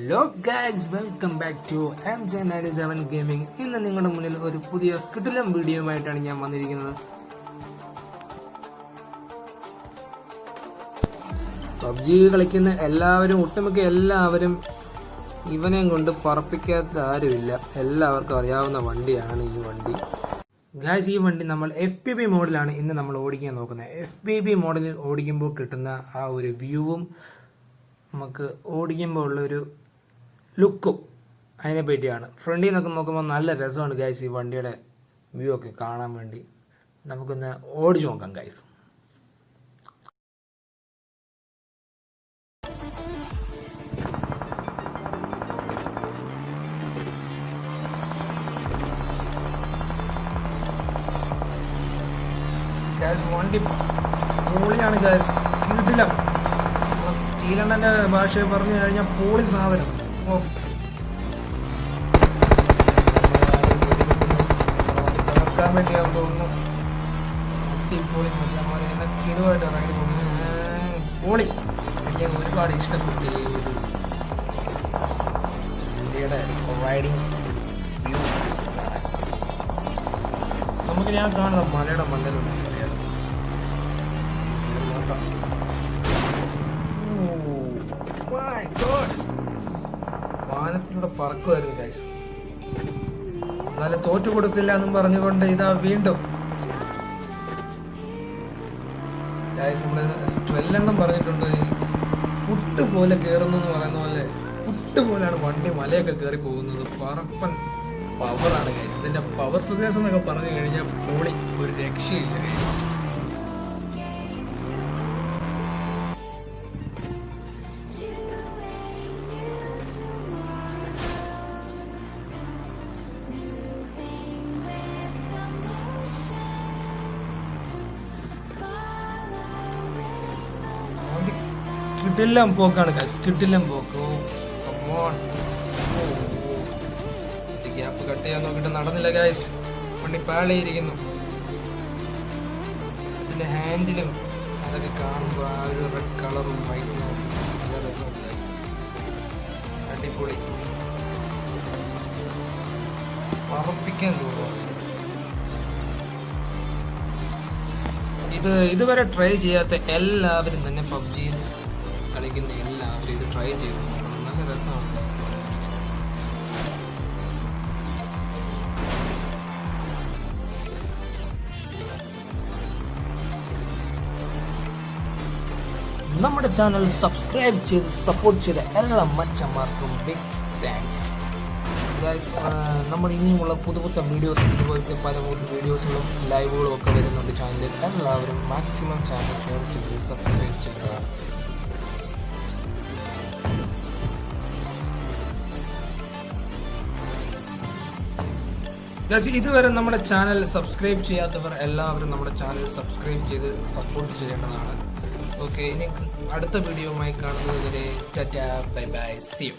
Hello guys, welcome back to MJ97 gaming. ഇന്ന് നിങ്ങളുടെ മുന്നിൽ ഒരു പുതിയ കിടിലം വീഡിയോയുമായിട്ടാണ് ഞാൻ വന്നിരിക്കുന്നത്. പബ്ജി കളിക്കുന്ന എല്ലാവരും, ഒട്ടുമിക്ക എല്ലാവരും ഇവനെയും കൊണ്ട് പറപ്പിക്കാത്ത ആരുമില്ല. എല്ലാവർക്കും അറിയാവുന്ന വണ്ടിയാണ് ഈ വണ്ടി. ഗൈസ്, ഈ വണ്ടി നമ്മൾ FPV മോഡിലാണ് ഇന്ന് നമ്മൾ ഓടിക്കാൻ നോക്കുന്നത്. FPV മോഡലിൽ ഓടിക്കുമ്പോൾ കിട്ടുന്ന ആ ഒരു വ്യൂവും നമുക്ക് ഓടിക്കുമ്പോൾ ഉള്ളൊരു ലുക്കും അതിനെ പറ്റിയാണ്. ഫ്രണ്ടിൽ നിന്നൊക്കെ നോക്കുമ്പോൾ നല്ല രസമാണ് ഗൈസ്. ഈ വണ്ടിയുടെ വ്യൂ ഒക്കെ കാണാൻ വേണ്ടി നമുക്കൊന്ന് ഓടിച്ചു നോക്കാം ഗൈസ്. വണ്ടി പൊളിയാണ് ഗൈസ്, കിടിലം. ഈലണ്ണന്റെ ഭാഷയെ പറഞ്ഞു കഴിഞ്ഞാൽ പോളി സാധനം. തകർക്കാൻ വേണ്ടിയാന്ന് തോന്നുന്നു. അടിപൊളി മനുഷ്യന്മാരെ കിടുവായിട്ട് ഇറങ്ങി പോളി. എനിക്ക് ഒരുപാട് ഇഷ്ടപ്പെട്ടു ഈ ഒരു ഇന്ത്യയുടെ റൈഡിങ് വ്യൂ. നമുക്ക് ഞാൻ കാണുന്ന മലയുടെ മണ്ടലുണ്ട്. വാനത്തിലൂടെ പറക്കുമായിരുന്നു ഗൈസ്. എന്നാലും തോറ്റു കൊടുക്കില്ല എന്നും പറഞ്ഞുകൊണ്ട് ഇതാ വീണ്ടും ഗൈസ്. നമ്മുടെ സ്ട്രെല്ലെണ്ണം പറഞ്ഞിട്ടുണ്ട്, പുട്ട് പോലെ കയറുന്നു എന്ന് പറയുന്ന പോലെ പുട്ട് പോലെയാണ് വണ്ടി മലയൊക്കെ കയറി പോകുന്നത്. പറപ്പൻ പവറാണ് ഗൈസ്. ഇതിന്റെ പവർ ഫിഗേഴ്സ് എന്നൊക്കെ പറഞ്ഞു കഴിഞ്ഞാൽ പൊളി, ഒരു രക്ഷയില്ല ഗൈസ്. കിടിലം പോക്കാണ് ഗൈസ്, കിടിലം പോക്ക്. ഗ്യാപ്പ് കട്ട് ചെയ്യാൻ നോക്കിട്ട് നടന്നില്ല ഗൈസ്. വണ്ടി പാളിയിരിക്കുന്നു. ഇതിന്റെ ഹാൻഡിലും അതൊക്കെ കാണുമ്പോൾ ആ ഒരു റെഡ് കളറും വൈറ്റും നല്ല രസമുണ്ട് ഗൈസ്. അടിപൊളി, പറപ്പിക്കാൻ തോന്നുന്നു. ഇതുവരെ ട്രൈ ചെയ്യാത്ത എല്ലാവരും തന്നെ പബ്ജിയിൽ കളിക്കുന്ന എല്ലാവരും ഇത് ട്രൈ ചെയ്തു നോക്കണം. നല്ല രസമാണ്. നമ്മുടെ ചാനൽ സബ്സ്ക്രൈബ് ചെയ്ത് സപ്പോർട്ട് ചെയ്ത എല്ലാ മച്ചന്മാർക്കും ബിഗ് താങ്ക്സ് ഗൈസ്. നമ്മൾ ഇനിയുമുള്ള പുതുപുത്തൻ വീഡിയോസ്, ഇതുപോലത്തെ പല വീഡിയോസുകളും ലൈവുകളും ഒക്കെ വരുന്നുണ്ട് ചാനലിൽ. എല്ലാവരും മാക്സിമം ചാനൽ ഷെയർ ചെയ്ത് സബ്സ്ക്രൈബ് ചെയ്യുക. ഇതുവരെ നമ്മുടെ ചാനൽ സബ്സ്ക്രൈബ് ചെയ്യാത്തവർ എല്ലാവരും നമ്മുടെ ചാനൽ സബ്സ്ക്രൈബ് ചെയ്ത് സപ്പോർട്ട് ചെയ്യേണ്ടതാണ്. ഓക്കെ, ഇനി അടുത്ത വീഡിയോയുമായി കാണുന്നത് വരെ ta-ta, bye bye, see U.